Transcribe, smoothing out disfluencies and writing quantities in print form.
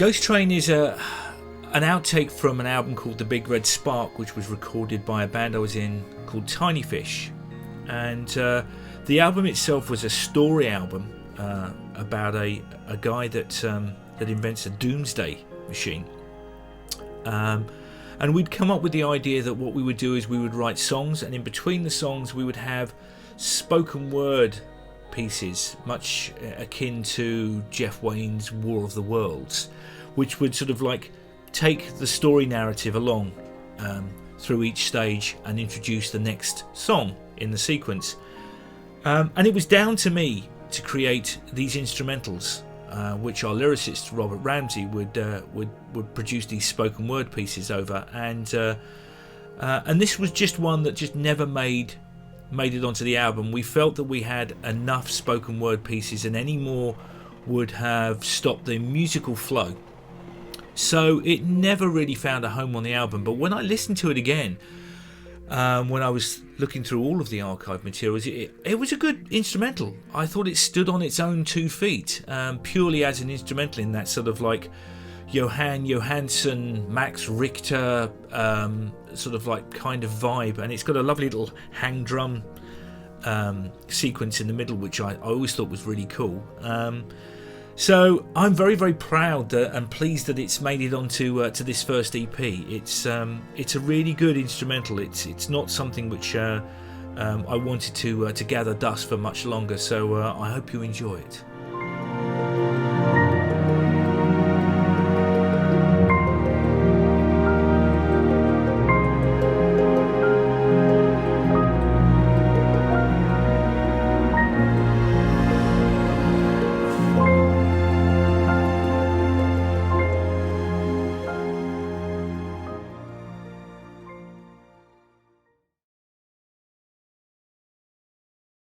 Ghost Train is an outtake from an album called The Big Red Spark, which was recorded by a band I was in called Tiny Fish. And the album itself was a story album about a guy that invents a doomsday machine. And we'd come up with the idea that what we would do is we would write songs, and in between the songs we would have spoken word pieces, much akin to Jeff Wayne's War of the Worlds, which would sort of like take the story narrative along through each stage and introduce the next song in the sequence. And it was down to me to create these instrumentals, which our lyricist Robert Ramsey would produce these spoken word pieces over, and this was just one that just never made it onto the album. We felt that we had enough spoken word pieces, and any more would have stopped the musical flow. So it never really found a home on the album. But when I listened to it again, when I was looking through all of the archive materials, it was a good instrumental. I thought it stood on its own 2 feet, purely as an instrumental, in that sort of like Johan Johansson, Max Richter sort of like kind of vibe. And it's got a lovely little hang drum sequence in the middle, which I always thought was really cool. So I'm very, very proud and pleased that it's made it onto to this first EP. It's a really good instrumental. It's not something which I wanted to gather dust for much longer. So I hope you enjoy it.